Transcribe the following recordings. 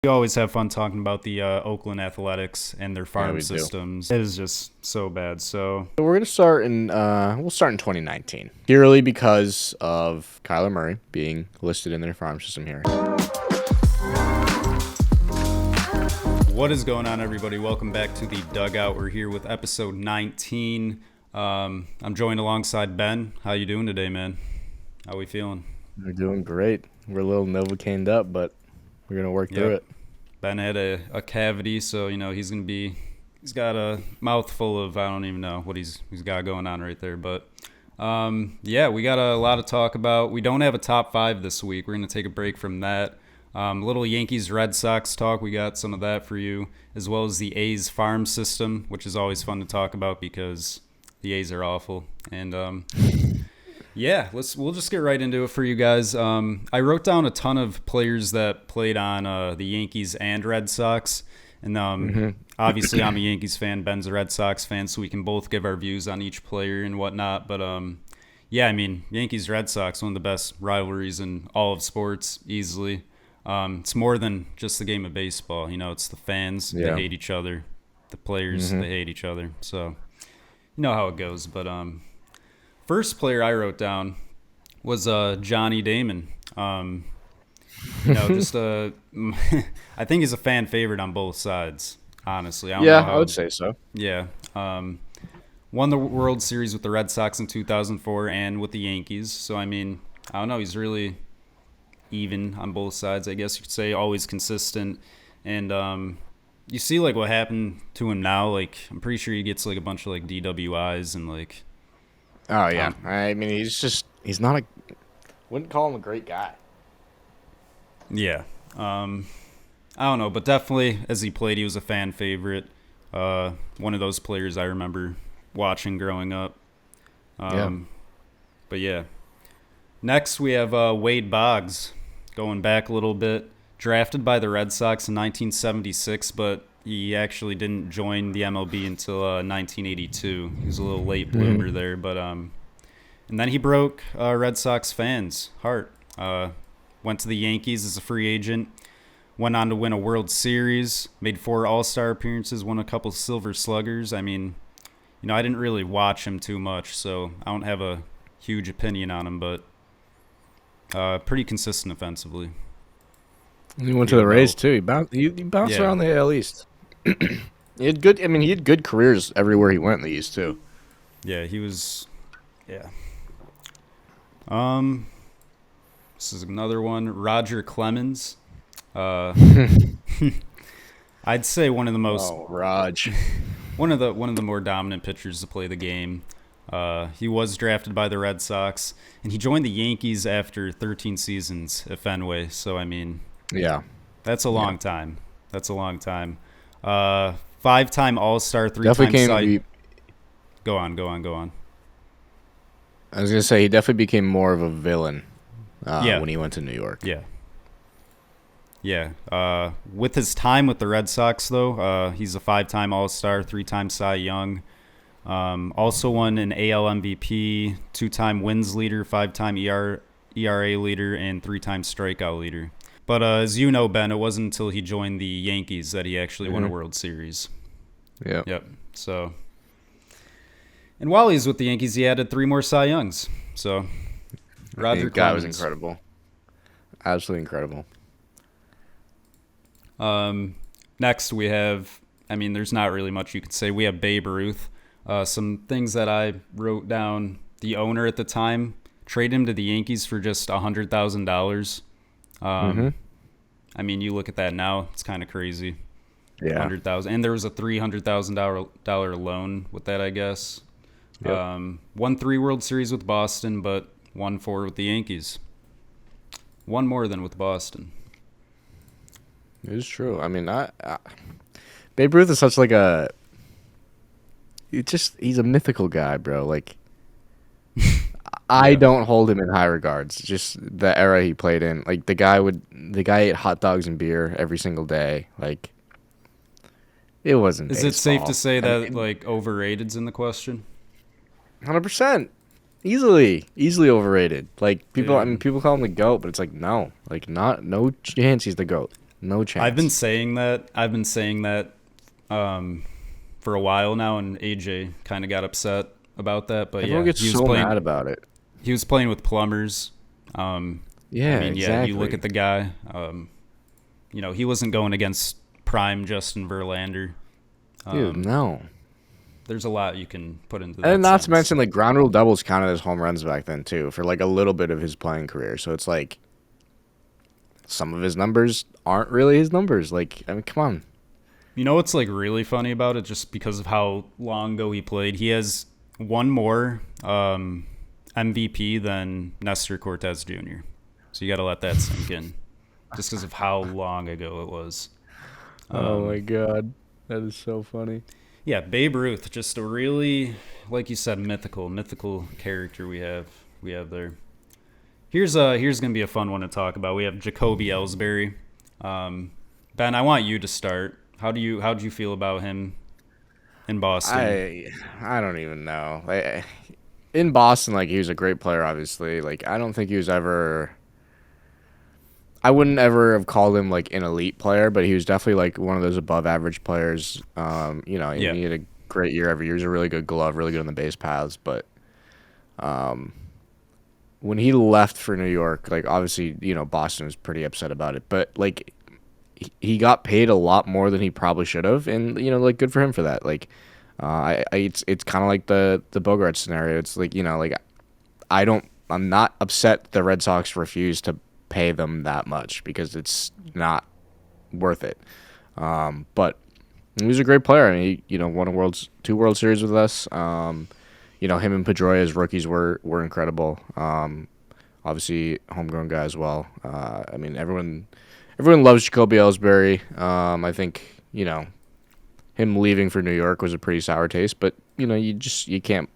We always have fun talking about the Oakland Athletics and their Yeah, farm we do. systems. It is just so bad. So So we're gonna start in we'll start in 2019 purely because of Kyler Murray being listed in their farm system here. what is going on, everybody? Welcome back to the Dugout. We're here with episode 19. I'm joined alongside Ben. How you doing today, man? How we feeling? We're doing great. We're a little Novocained up, but we're gonna work through Yep. it. Ben had a cavity, so he's got a mouthful of, I don't even know what he's got going on right there. But yeah, we got a lot to talk about. We don't have a top five this week. We're gonna take a break from that. Little Yankees Red Sox talk. We got some of that for you, as well as the A's farm system, which is always fun to talk about because the A's are awful. And yeah, we'll just get right into it for you guys. I wrote down a ton of players that played on the Yankees and Red Sox, and obviously I'm a Yankees fan, Ben's a Red Sox fan, so we can both give our views on each player and whatnot. But yeah, I mean Yankees Red Sox, one of the best rivalries in all of sports, easily. It's more than just the game of baseball. It's the fans, they Yeah. hate each other, the players, they hate each other. So you know how it goes. But first player I wrote down was Johnny Damon. Just I think he's a fan favorite on both sides. Honestly, I don't know Yeah, I how. would say so. Yeah, won the World Series with the Red Sox in 2004 and with the Yankees. So I mean, I don't know. He's really even on both sides, I guess you could say. Always consistent, and you see like what happened to him now. Like I'm pretty sure he gets like a bunch of like DWIs and like Oh yeah. um, I mean, he's not a wouldn't call him a great guy. yeah. I don't know, but definitely as he played, he was a fan favorite. One of those players I remember watching growing up. Yeah. Um, but yeah. Next, we have Wade Boggs, going back a little bit. Drafted by the Red Sox in 1976, but he actually didn't join the MLB until 1982. He was a little late bloomer there, but and then he broke Red Sox fans' heart. Went to the Yankees as a free agent. Went on to win a World Series, made 4 All-Star appearances, won a couple Silver Sluggers. I mean, I didn't really watch him too much, so I don't have a huge opinion on him, but pretty consistent offensively. He went to Here the Rays about too. He bounced Yeah, around the AL East. He had good. I mean, he had good careers everywhere he went in the East too. yeah, he was. Yeah. Um, this is another one. Roger Clemens. Uh, I'd say Oh, Raj. one of the more dominant pitchers to play the game. He was drafted by the Red Sox, and he joined the Yankees after 13 seasons at Fenway. So I mean, Yeah. that's a Yeah. long time. That's a long time. 5-time All Star, Definitely three-time came. Cy. Go on, go on, go on. I was gonna say he definitely became more of a villain Yeah, when he went to New York. yeah, yeah. With his time with the Red Sox, though, he's a 5-time All Star, 3-time Cy Young. Also won an AL MVP, 2-time wins leader, 5-time ERA leader, and 3-time strikeout leader. But as you know, Ben, it wasn't until he joined the Yankees that he actually won a Hmm. World Series. Yeah, Yep. So, and while he's with the Yankees, he added 3 more Cy Youngs. So, the Roger guy was Clemens. incredible, absolutely incredible. Next, we have, I mean, there's not really much you could say. We have Babe Ruth. Some things that I wrote down. The owner at the time traded him to the Yankees for just $100,000. Hmm. I mean, you look at that now; it's kind of crazy. Yeah. 100,000, and there was a $300,000 loan with that, I guess. Yep. Won 3 World Series with Boston, but won 4 with the Yankees. One more than with Boston. It is true. I mean, Babe Ruth is such like a. He's a mythical guy, bro. Like I Yeah. don't hold him in high regards. Just the era he played in. Like the guy ate hot dogs and beer every single day. Like it wasn't Is it safe to baseball. say I that mean, like overrated's in the question? 100%. Easily overrated. Like people, I mean, Damn. people call him the goat, but it's like no, like no chance he's the goat. No chance. I've been saying that for a while now, and AJ kind of got upset about that. But Everyone yeah, gets so mad about it. he was playing with plumbers. Yeah, I mean, yeah, you look exactly. at the guy. He wasn't going against prime Justin Verlander. Dude, no. There's a lot you can put into And that not to sentence. mention, like, ground rule doubles counted as home runs back then, too, for, like, a little bit of his playing career. So it's like some of his numbers aren't really his numbers. Like, I mean, come on. You know what's like really funny about it? Just because of how long ago he played, he has one more MVP than Nestor Cortez Jr. So you got to let that sink in, just because of how long ago it was. Oh, my God. That is so funny. Yeah, Babe Ruth, just a really, like you said, mythical character we have there. Here's gonna be a fun one to talk about. We have Jacoby Ellsbury. Ben, I want you to start. How do you feel about him in Boston? I don't even know. Like, in Boston, like, he was a great player, obviously. Like, I don't think he was ever. I wouldn't ever have called him like an elite player, but he was definitely like one of those above average players. And Yeah, he had a great year every year. He was a really good glove, really good on the base paths. But when he left for New York, like obviously, Boston was pretty upset about it. But like he got paid a lot more than he probably should have, and like good for him for that. Like, it's kind of like the Bogart scenario. It's like like I'm not upset the Red Sox refused to pay them that much because it's not worth it. But he was a great player. I mean, he won two World Series with us. Him and Pedroia as rookies were incredible. Obviously, homegrown guy as well. I mean, everyone loves Jacoby Ellsbury. I think him leaving for New York was a pretty sour taste, but you can't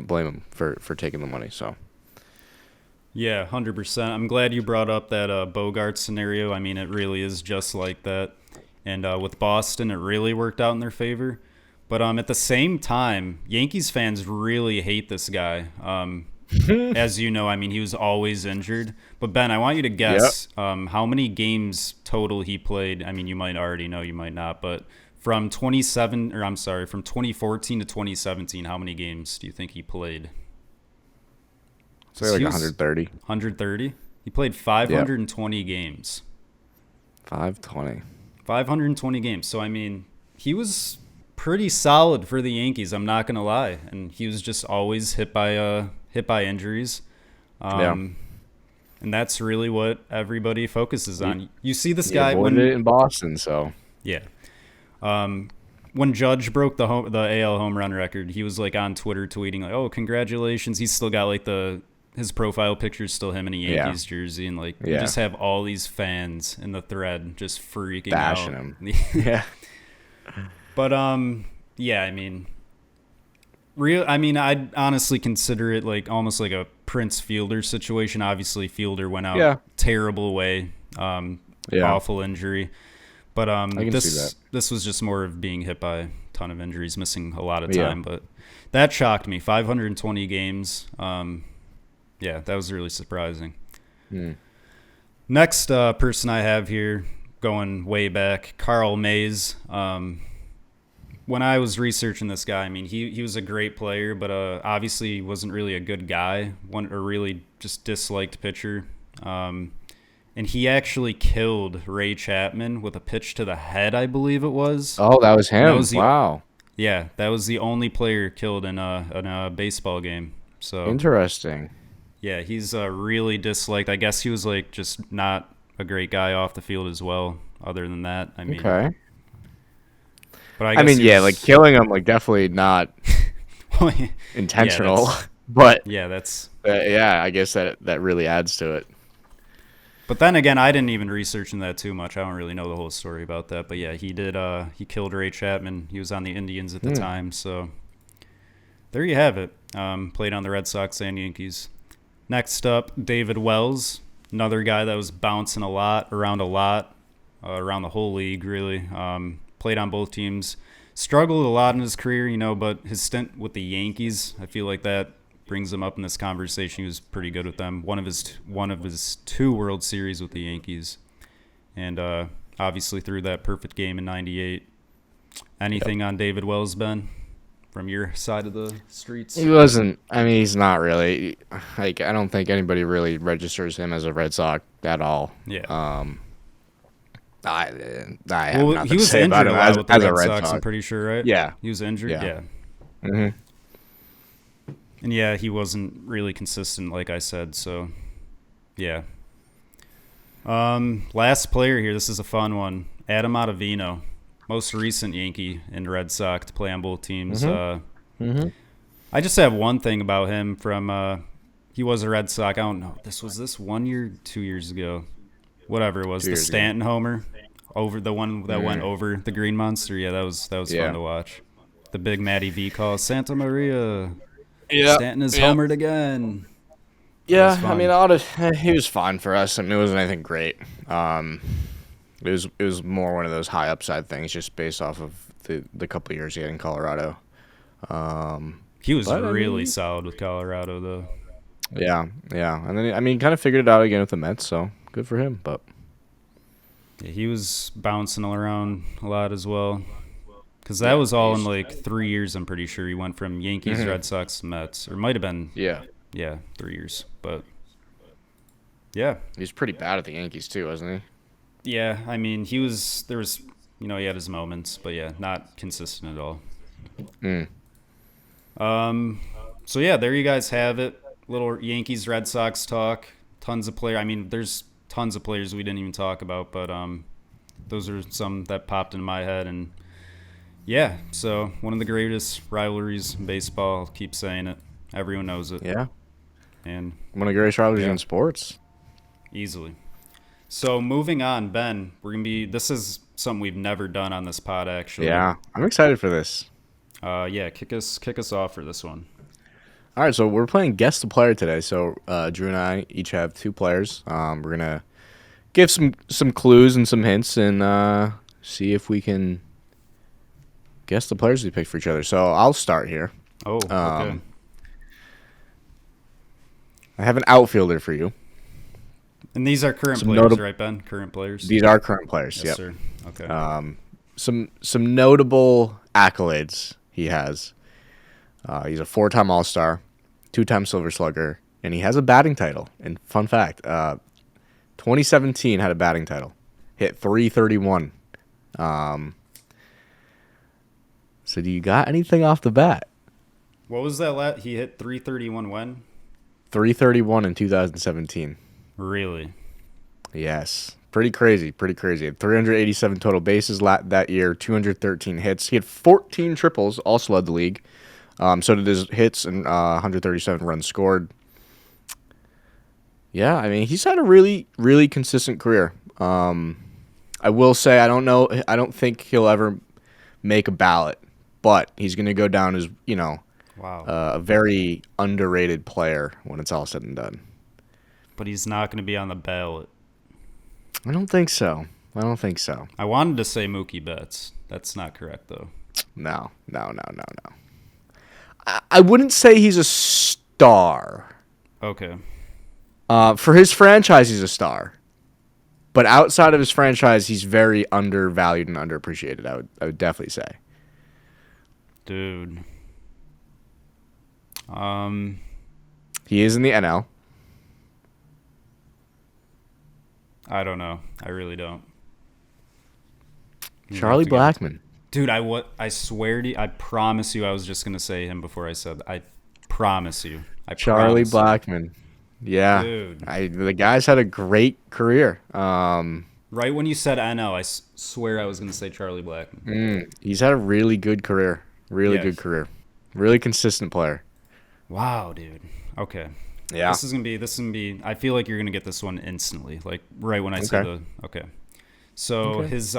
blame him for taking the money. So yeah, 100%. I'm glad you brought up that Bogart scenario. I mean, it really is just like that. And with Boston, it really worked out in their favor. But at the same time, Yankees fans really hate this guy. As you know, I mean, he was always injured. But Ben, I want you to yep. guess how many games total he played. I mean, you might already know, you might not. But from 2014 to 2017, how many games do you think he played? Say like 130. 130. He played Yep. 520 games. 520. 520 games. So I mean, he was pretty solid for the Yankees. I'm not gonna lie, and he was just always hit by injuries, Yeah. and that's really what everybody focuses He, on. You see this he guy avoided when it in Boston, so yeah, when Judge broke the AL home run record, he was like on Twitter tweeting like, "Oh, congratulations!" He's still got like his profile picture is still him in a yeah. Yankees jersey, and like you Yeah. just have all these fans in the thread just freaking Bashing out. him. Yeah. But yeah, I mean, I'd honestly consider it like almost like a Prince Fielder situation. Obviously, Fielder went out Yeah. terrible way, Yeah. awful injury. But I can see that. this was just more of being hit by a ton of injuries, missing a lot of Yeah. time. But that shocked me. 520 games. Yeah, that was really surprising. Hmm. Next person I have here, going way back, Carl Mays. When I was researching this guy, I mean, he was a great player, but obviously he wasn't really a good guy, a really just disliked pitcher. And he actually killed Ray Chapman with a pitch to the head, I believe it was. Oh, that was And that him. was the Wow. yeah, that was the only player killed in a baseball game. So Interesting. yeah, he's really disliked. I guess he was like just not a great guy off the field as well. Other than that, I mean, Okay. but I I guess mean, he yeah, like was. killing him, like definitely not Yeah, intentional, but that's. yeah, I guess that really adds to it. But then again, I didn't even research in that too much. I don't really know the whole story about that. But yeah, he did. He killed Ray Chapman. He was on the Indians at the Hmm. time. So there you have it. Played on the Red Sox and Yankees. Next up, David Wells, another guy that was bouncing around around the whole league, really. Played on both teams. Struggled a lot in his career, but his stint with the Yankees, I feel like that brings him up in this conversation. He was pretty good with them. One of his two World Series with the Yankees, and obviously threw that perfect game in '98. Anything on David Wells, Ben, from your side of the streets? He wasn't. I mean, he's not really. Like, I don't think anybody really registers him as a Red Sox at all. Yeah. I have Well, nothing he to was say about injured him a lot as, with the as a Red Red Sox, I'm Sox. pretty sure, right? Yeah. He was injured? Yeah. Yeah. hmm And yeah, he wasn't really consistent, like I said, so yeah. Last player here, this is a fun one. Adam Ottavino, most recent Yankee and Red Sox to play on both teams. I just have one thing about him from he was a Red Sox. I don't know. Was this 1 year, 2 years ago? Whatever it was, 2 the years ago. Stanton homer over the one that went over the Green Monster. Yeah, that was Yeah. fun to watch. The big Matty V call, Santa Maria. Yeah. Stanton is homered again. Yeah, was I fun. mean, he was fine for us. I mean, it wasn't anything great. It was more one of those high upside things, just based off of the couple of years he had in Colorado. He was But, I really mean- solid with Colorado, though. Yeah, and then I mean, kind of figured it out again with the Mets, so good for him. But Yeah, he was bouncing around a lot as well. Because that was all in like 3 years, I'm pretty sure. He went from Yankees, Red Sox, Mets. Or it might have been, yeah, 3 years. But yeah. he was pretty bad at the Yankees too, wasn't Yeah, I mean, he had his moments, but yeah, not consistent at all. he? So yeah, there you guys have it. Little Yankees Red Sox talk. Tons of players. I mean, there's tons of players we didn't even talk about, but those are some that popped into my head. And yeah, so one of the greatest rivalries in baseball. I'll keep saying it. Everyone knows it. Yeah, And one of the greatest rivalries Yeah. in sports. easily. So moving on, Ben, this is something we've never done on this pod actually. Yeah, I'm excited for this. Kick us off for this one. All right, so we're playing guess the player today. So Drew and I each have two players. We're gonna give some clues and some hints and see if we can guess the players we picked for each other. So I'll start here. Oh, okay. I have an outfielder for you. And these are current Some players, notab- right, Ben? Current players. These are current players. Yes, Yep. sir. Okay. Some notable accolades he has. He's a 4-time All-Star, 2-time Silver Slugger, and he has a batting title. And fun fact, 2017 had a batting title. Hit 331. So do you got anything off the bat? What was that? He hit 331 when? 331 in 2017. Really? Yes. Pretty crazy. He had 387 total bases that year, 213 hits. He had 14 triples, also led the league. So did his hits and 137 runs scored. Yeah, I mean, he's had a really, really consistent career. I will say, I don't think he'll ever make a ballot, but he's going to go down as, Wow. a very underrated player when it's all said and done. But he's not going to be on the ballot. I don't think so. I wanted to say Mookie Betts. That's not correct, though. No. I wouldn't say he's a star. Okay. For his franchise, he's a star. But outside of his franchise, he's very undervalued and underappreciated, I would definitely say. Dude. He is in the NL. I don't know. I really don't. You Charlie have to go- Blackmon. Dude, I swear to you, I promise you I was just going to say him before I said I promise you. Charlie promise you. Blackmon. Yeah. Dude. The guy's had a great career. Right when you said NL, I swear I was going to say Charlie Blackmon. He's had a really good career. Really Yes. good career. Really consistent player. Wow, dude. Okay. Yeah. This is gonna be. I feel like you're gonna get this one instantly, like right when I say Okay. the. Okay. So his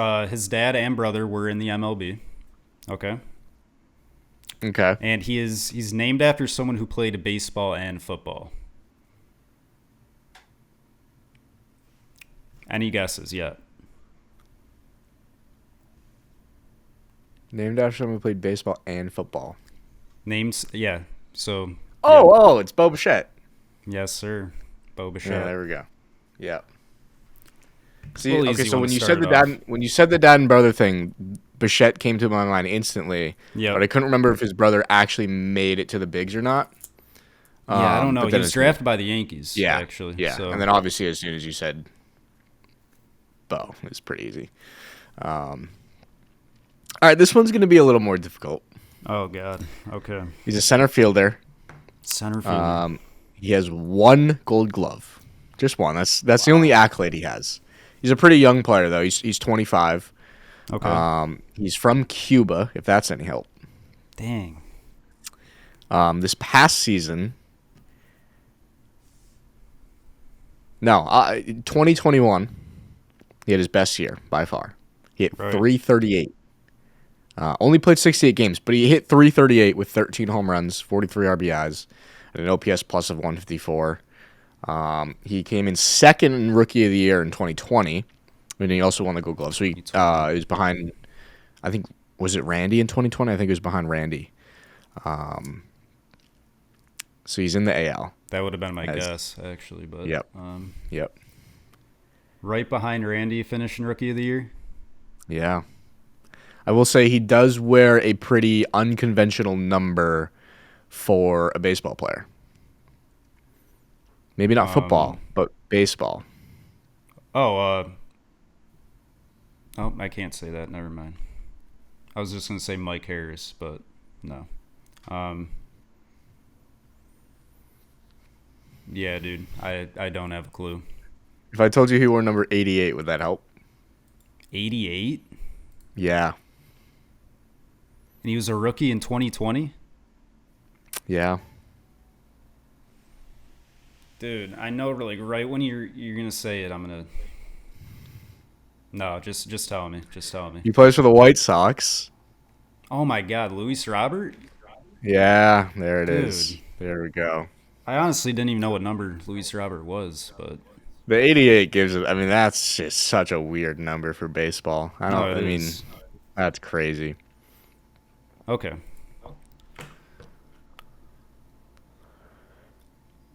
dad and brother were in the MLB. Okay. Okay. And he's named after someone who played baseball and football. Any guesses yet? Named after someone who played baseball and football. Names? Yeah. So. Oh, it's Bo Bichette. Yes, sir. Bo Bichette. Yeah, there we go. Yeah. See, Little okay, easy so one when to you start said it the off. when you said the dad and brother thing, Bichette came to my mind instantly, Yep. but I couldn't remember if his brother actually made it to the bigs or not. Yeah, I don't know. But He then was as soon as, drafted by the Yankees, yeah, actually. yeah, and So then obviously as soon as you said Bo, it's pretty easy. All right, this one's going to be a little more difficult. oh god. Okay. He's a center fielder. Center fielder. He has one Gold Glove, just one. That's the only accolade he has. He's a pretty young player though. He's 25. Okay. He's from Cuba, if that's any help. Dang. This past season, no, 2021, he had his best year by far. He hit Right. 338. Only played 68 games, but he hit 338 with 13 home runs, 43 RBIs, and an OPS plus of 154. He came in second in Rookie of the Year in 2020, and he also won the Gold Glove. So he was behind, I think, was it Randy in 2020? I think it was behind Randy. So he's in the AL. That would have been my guess, actually. But Yep. Yep. right behind Randy, finishing Rookie of the Year. Yeah. I will say he does wear a pretty unconventional number for a baseball player. Maybe not football, but baseball. Oh, oh, I can't say that. Never mind. I was just gonna say Mike Harris, but no. Yeah, dude. I don't have a clue. If I told you he wore number 88, would that help? 88, Yeah. and he was a rookie in 2020. Yeah. Dude, I know. Like right when you're gonna say it, I'm gonna. No, just tell me. Just tell me. He plays for the White Sox. Oh my God, Luis Robert. Yeah, there it Dude. is. There we go. I honestly didn't even know what number Luis Robert was, but The 88 gives it. I mean, that's just such a weird number for baseball. no, it I mean, is. that's crazy. Okay.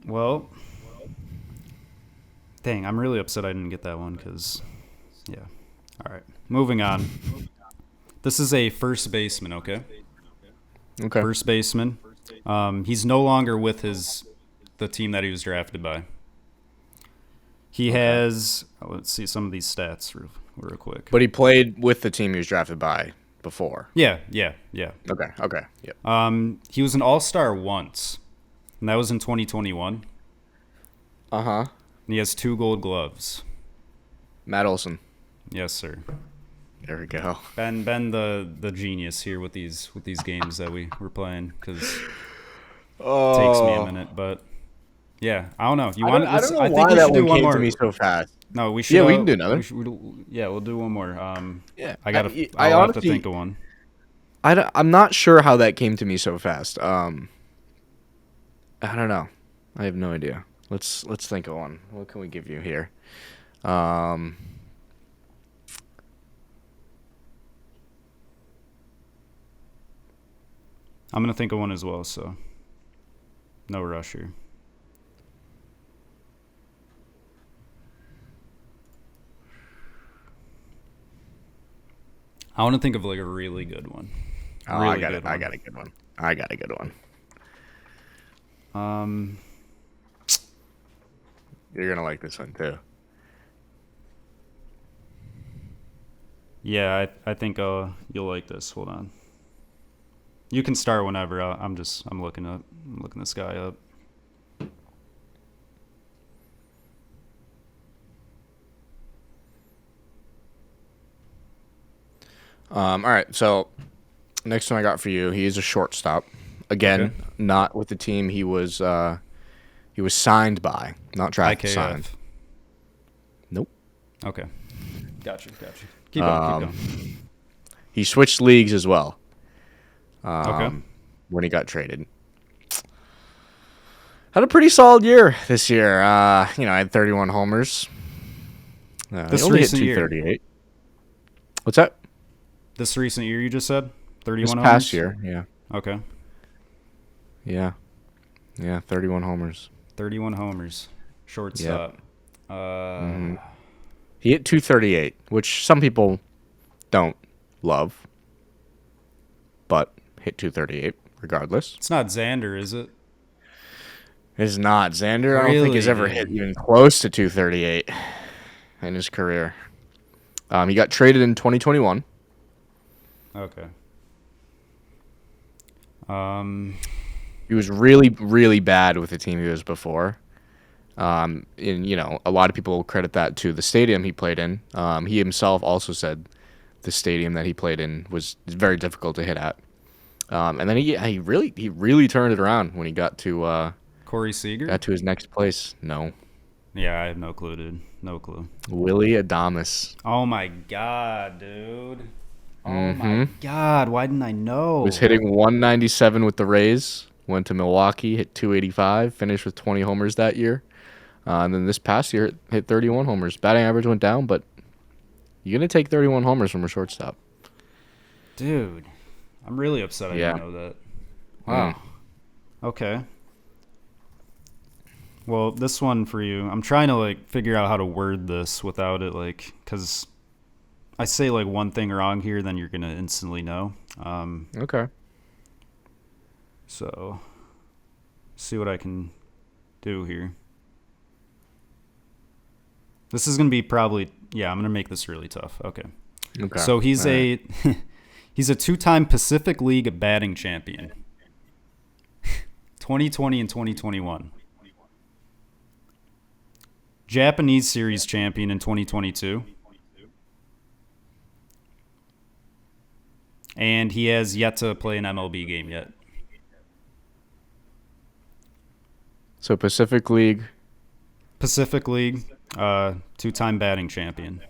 Well, dang, I'm really upset I didn't get that one because, yeah. All right, moving on. This is a first baseman, okay? Okay. First baseman. He's no longer with the team that he was drafted by. He has. Let's see some of these stats real quick. But he played with the team he was drafted by before. Yeah. Okay. Okay. Yep. He was an All-Star once, and that was in 2021. Uh-huh. And he has 2 Gold Gloves. Matt Olson. Yes, sir. There we go. Ben the genius here with these games that we're playing because it takes me a minute, but yeah, I don't know. You want? I don't know I think why we that should do one one came more. to me so fast. No, we should. Yeah, we can do another. We'll do one more. Yeah, I gotta. I I'll have to honestly- think of one. I'm not sure how that came to me so fast. I don't know. I have no idea. Let's think of one. What can we give you here? I'm gonna think of one as well. So, no rush here. I want to think of like a really good one. Oh, Really I got good it. I one. got a good one. I got a good one. You're gonna like this one too. Yeah, I think you'll like this. Hold on. You can start whenever. I'm looking this guy up. All right. So next one I got for you. He is a shortstop. Again, Okay. not with the team he was signed by, not drafted. IKF. Signed. Nope. Okay. Gotcha. Keep going. He switched leagues as well. Okay. When he got traded. Had a pretty solid year this year. I had 31 homers. This he only hit recent year. 238. What's that? This recent year, you just said 31. This past homers? year, yeah. Okay. Yeah. Yeah, 31 homers. 31 homers. Shortstop. He hit 238, which some people don't love, but hit 238 regardless. It's not Xander, is it? It's not. Xander, I don't think has Really, ever hit dude? even close to 238 in his career. He got traded in 2021. Okay. Um, He was really, really bad with the team he was before. And a lot of people credit that to the stadium he played in. He himself also said the stadium that he played in was very difficult to hit at. And then he really turned it around when he Corey Seager? got to his next place. No, Yeah, I have no clue, dude. No clue. Willie Adames Oh my god, dude. Oh my mm-hmm. god, why didn't I was know? hitting 197 with the Rays. Went to Milwaukee, hit 285, finished with 20 homers that year. And then this past year, hit 31 homers. Batting average went down, but you're gonna take 31 homers from a shortstop. Dude, I'm really upset I didn't Yeah. know that. Mm. Wow. Okay. Well, this one for you. I'm trying to like figure out how to word this without it like cuz I say like one thing wrong here then you're going to instantly know. Okay. So see what I can do here. This is going to be probably yeah, I'm going to make this really tough. Okay. Okay. So he's All right. a he's a two-time Pacific League batting champion. 2020 and 2021. Japanese Series champion in 2022. And he has yet to play an MLB game yet. So Pacific League. Pacific League, two-time batting champion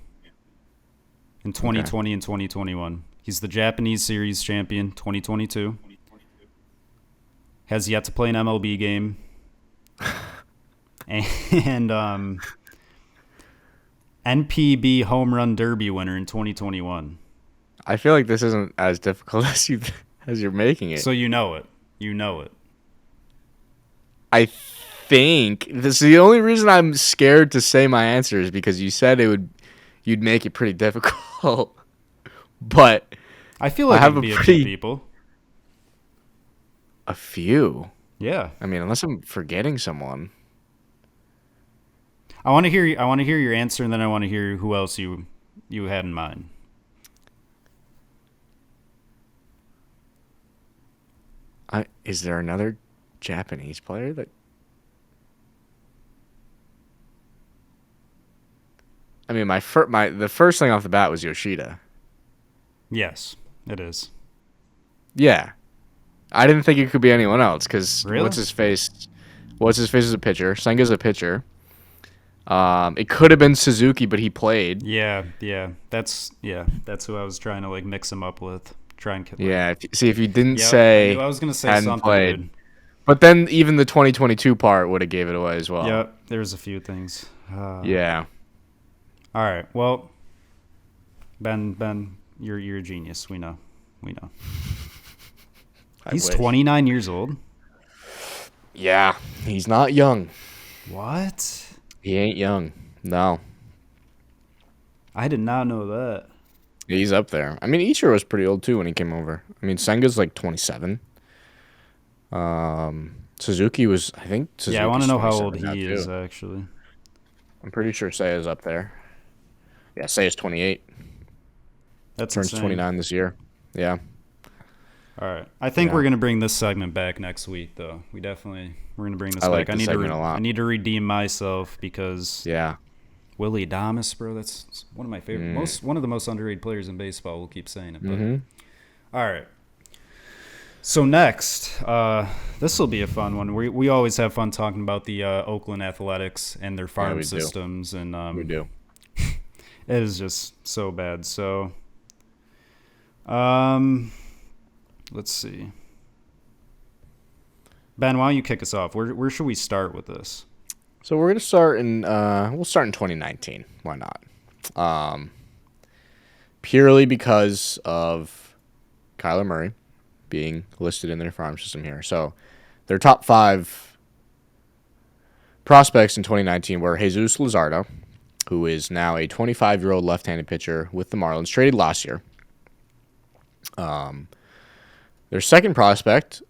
in 2020 and 2021. He's the Japanese Series champion 2022. Has yet to play an MLB game. And NPB Home Run Derby winner in 2021. I feel like this isn't as difficult as you're making it. So you know it. You know it. I think this the only reason I'm scared to say my answer is because you said you'd make it pretty difficult. But I feel like I it have could a be a few pretty people. a few. Yeah. I mean, unless I'm forgetting someone. I want to hear your answer, and then I want to hear who else you had in mind. Is there another Japanese player that? I mean, the first thing off the bat was Yoshida. Yes, it is. Yeah, I didn't think it could be anyone else because Really? what's his face? What's his face is a pitcher. Senga's a pitcher. It could have been Suzuki, but he played. Yeah. That's who I was trying to like mix him up with. Try and like, Yeah. If you didn't yep, I say knew I was gonna say hadn't something, played, dude. but then even the 2022 part would have gave it away as well. Yep, there's a few things. Yeah. All right. Well, Ben, you're a genius. We know. I He's wish. 29 years old. Yeah. He's not young. What? He ain't young. No. I did not know that. He's up there. I mean, Ichiro was pretty old too when he came over. I mean, Senga's like 27. Suzuki was, I think. Yeah, I want to know how 27 old now, he too. is actually. I'm pretty sure Seiya's up there. Yeah, Seiya's 28. That's Turns insane. 29 this year. Yeah. All right. I think Yeah. we're gonna bring this segment back next week, though. We're gonna bring this I back. like this segment a lot. I need to redeem myself because Yeah. Willie Adames, bro. That's one of my favorite, one of the most underrated players in baseball. We'll keep saying it. But all right. So next, this will be a fun one. We always have fun talking about the Oakland Athletics and their farm we do. systems, and We do. it is just so bad. So, let's see. Ben, why don't you kick us off? Where should we start with this? So we're gonna start in we'll start in 2019. Why not? Purely because of Kyler Murray being listed in their farm system here. So their top 5 prospects in 2019 were Jesus Luzardo, who is now a 25-year-old left-handed pitcher with the Marlins, traded last year. Their second prospect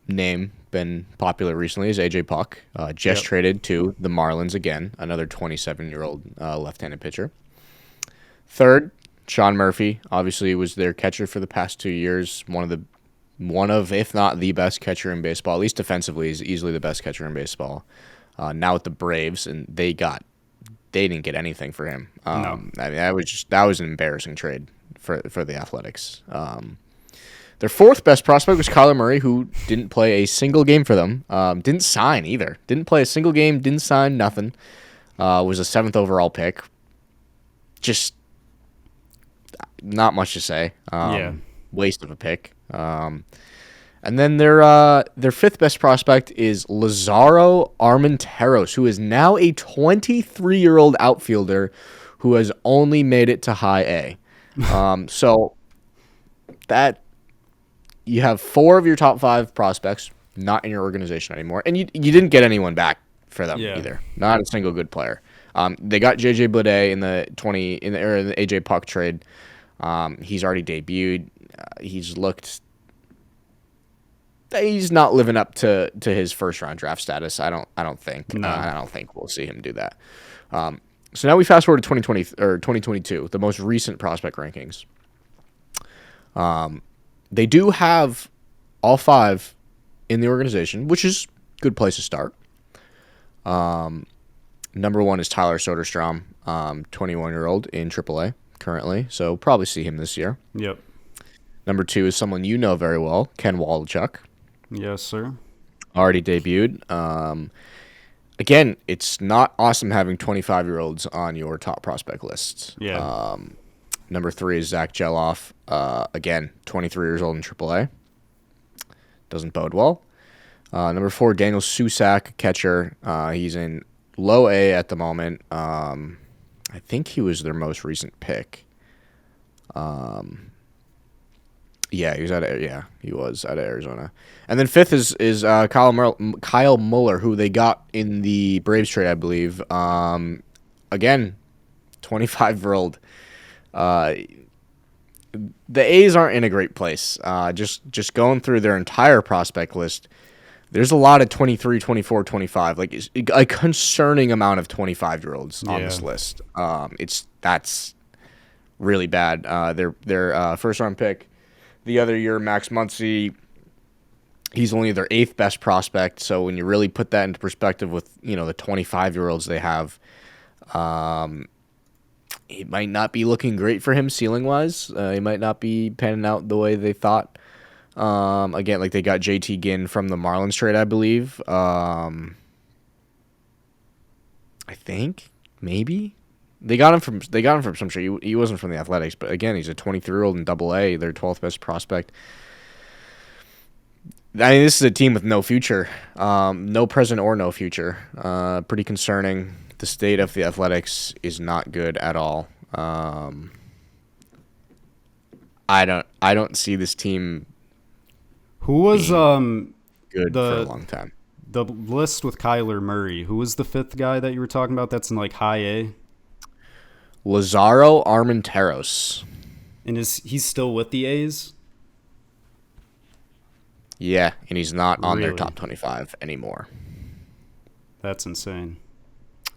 name been popular recently is AJ Puck, just Yep. traded to the Marlins again, another 27-year-old left-handed pitcher. Third, Sean Murphy, obviously was their catcher for the past 2 years, one of if not the best catcher in baseball, at least defensively, he's easily the best catcher in baseball. Now with the Braves, and they didn't get anything for him. No. I mean that was an embarrassing trade for the Athletics. Their fourth best prospect was Kyler Murray, who didn't play a single game for them. Didn't sign either. Didn't play a single game. Didn't sign nothing. Was a 7th overall pick. Just not much to say. Yeah. Waste of a pick. And then their fifth best prospect is Lazaro Armenteros, who is now a 23-year-old outfielder who has only made it to high A. So that you have 4 of your top 5 prospects not in your organization anymore, and you didn't get anyone back for them either. Not a single good player. They got JJ Bleday in the AJ Puck trade. He's already debuted. He's not living up to his first round draft status. I don't think. No. I don't think we'll see him do that. So now we fast forward to 2020 or 2022, the most recent prospect rankings. They do have all 5 in the organization, which is a good place to start. Number 1 is Tyler Soderstrom, 21-year-old in AAA currently, so probably see him this year. Yep. Number 2 is someone you know very well, Ken Waldichuk. Yes, sir. Already debuted. Again, it's not awesome having 25-year-olds on your top prospect lists. Yeah. Number 3 is Zach Geloff. Again, 23 years old in AAA. Doesn't bode well. Number 4, Daniel Susac, catcher. He's in low A at the moment. I think he was their most recent pick. Yeah, he was out of Arizona. And then 5th is Kyle Muller, who they got in the Braves trade, I believe. Again, 25-year-old. The A's aren't in a great place. Just going through their entire prospect list, there's a lot of 23, 24, 25. Like it's a concerning amount of 25-year-olds on this list. That's really bad. Their first round pick the other year, Max Muncy, he's only their 8th best prospect. So when you really put that into perspective with the 25-year-olds they have, it might not be looking great for him ceiling wise. He might not be panning out the way they thought. Again, like they got JT Ginn from the Marlins trade, I believe. I think maybe they got him from some trade. He wasn't from the Athletics, but again, he's a 23-year-old in AA, their 12th best prospect. I mean, this is a team with no future, no present or no future. Pretty concerning. The state of the Athletics is not good at all. I don't see this team Who was good for a long time. the list with Kyler Murray? Who was the 5th guy that you were talking about? That's in like high A. Lazaro Armenteros. And he's still with the A's? Yeah, and he's not on their Really? top 25 anymore. That's insane.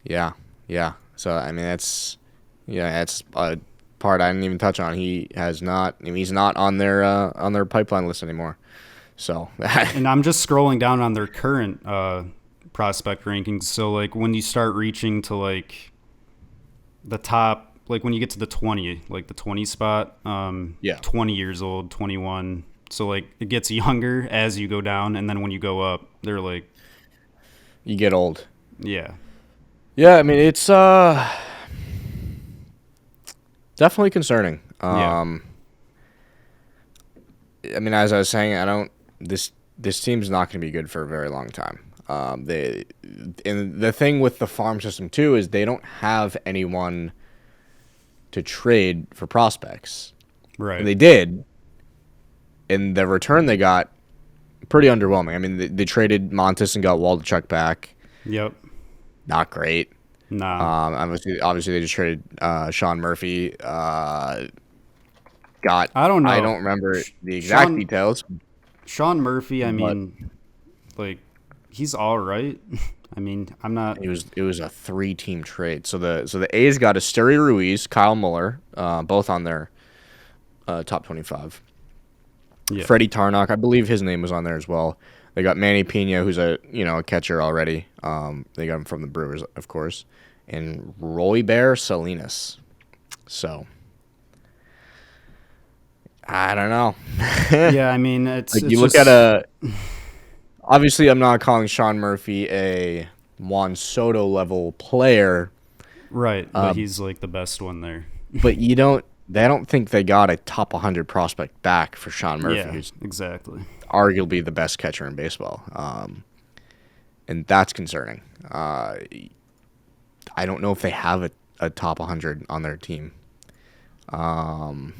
Yeah. So I mean, that's a part I didn't even touch on. He's not on their pipeline list anymore. So And I'm just scrolling down on their current prospect rankings. So like when you start reaching to like the top, like when you get to the 20, like the 20 spot, 20 years old, 21. So like it gets younger as you go down, and then when you go up, they're like, you get old. yeah. Yeah, I mean it's definitely concerning. Yeah. I mean, as I was saying, this team's not going to be good for a very long time. And the thing with the farm system too is they don't have anyone to trade for prospects. Right. They did, and the return they got pretty underwhelming. I mean, they traded Montes and got Waldichuk back. Yep. Not great. Nah. Obviously they just traded Sean Murphy. Got I don't I know. don't remember the exact Sean details, Sean Murphy, I but mean, like he's all right. I mean, I'm not. it was a 3-team trade. So the A's got Asturi Ruiz, Kyle Muller, both on their top 25. Yeah. Freddie Tarnock, I believe his name was on there as well. They got Manny Pena, who's a catcher already. They got him from the Brewers, of course, and Roy Bear Salinas. So I don't know. Yeah, I mean, Like it's you look just at a. Obviously, I'm not calling Sean Murphy a Juan Soto level player, right, but uh, he's like the best one there. but you don't. They don't think they got a top 100 prospect back for Sean Murphy, Yeah, who's exactly. arguably the best catcher in baseball, and that's concerning. I don't know if they have a top 100 on their team. Um,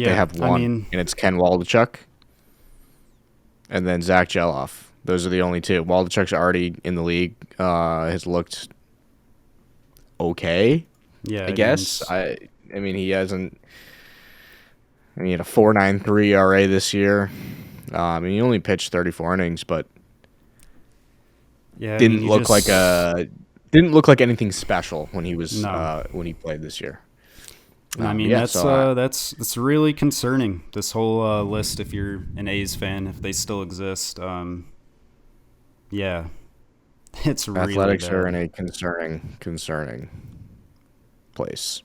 they Yeah, have I one, mean, and it's Ken Waldachuk, and then Zach Geloff. Those are the only two. Waldachuk's already in the league. Has looked okay, yeah, I I mean, guess. I mean he hasn't. I mean, he had a 4.93 ERA this year. I mean, he only pitched 34 innings, but yeah, I mean, didn't you look like just a didn't look like anything special no. when he played this year. I mean, Yeah, so I, that's really concerning. This whole list, if you're an A's fan, if they still exist, yeah, it's really athletics are in bad. a concerning place.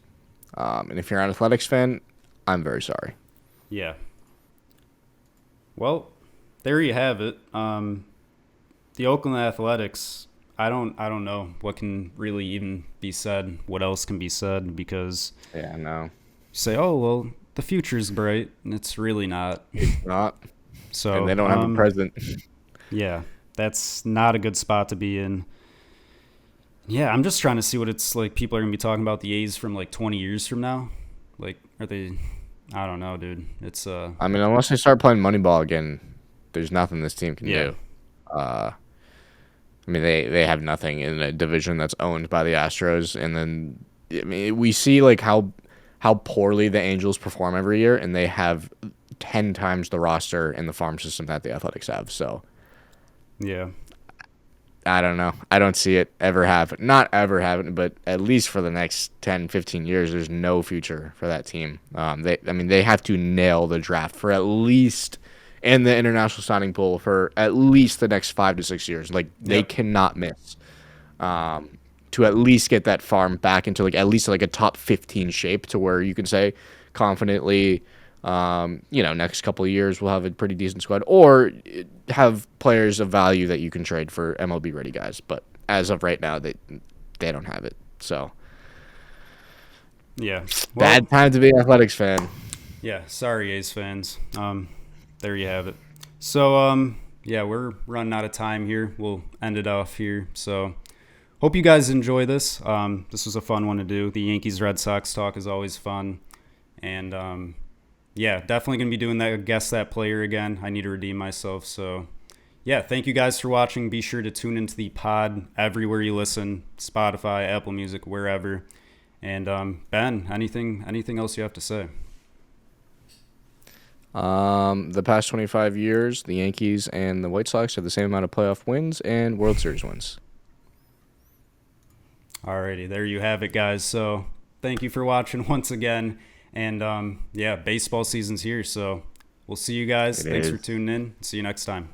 And if you're an athletics fan, I'm very sorry. Yeah. Well, there you have it. The Oakland Athletics. I don't know what can really even be said. What else can be said? Because Yeah, no, you say, oh well, the future's bright, and it's really not. it's not, and So, they don't have a president. yeah, that's not a good spot to be in. Yeah, I'm just trying to see what it's like. People are gonna be talking about the A's from like 20 years from now. Like, are they? I don't know, dude. It's I mean, unless they start playing Moneyball again, there's nothing this team can yeah, do. Uh, I mean, they have nothing in a division that's owned by the Astros, and then I mean, we see like how poorly the Angels perform every year, and they have 10 times the roster in the farm system that the Athletics have. So yeah, I don't know. I don't see it ever happen. Not ever happen, but at least for the next 10, 15 years, there's no future for that team. I mean, they have to nail the draft for at least and the international signing pool for at least the next 5 to 6 years. Like they yep, cannot miss to at least get that farm back into like at least like a top 15 shape to where you can say confidently, next couple of years we'll have a pretty decent squad or have players of value that you can trade for MLB ready guys. But as of right now, they don't have it. So yeah. Well, bad time to be an athletics fan. yeah. Sorry, A's fans. There you have it. So, yeah, we're running out of time here. We'll end it off here. So, hope you guys enjoy this. This was a fun one to do. The Yankees Red Sox talk is always fun, and yeah, definitely gonna be doing that. Guess that player again. I need to redeem myself. So, yeah, thank you guys for watching. Be sure to tune into the pod everywhere you listen, Spotify, Apple Music, wherever. And Ben, anything else you have to say? The past 25 years, the Yankees and the White Sox have the same amount of playoff wins and World Series wins. Alrighty, there you have it, guys. So thank you for watching once again. And yeah, baseball season's here. So we'll see you guys. It Thanks for is. tuning in. See you next time.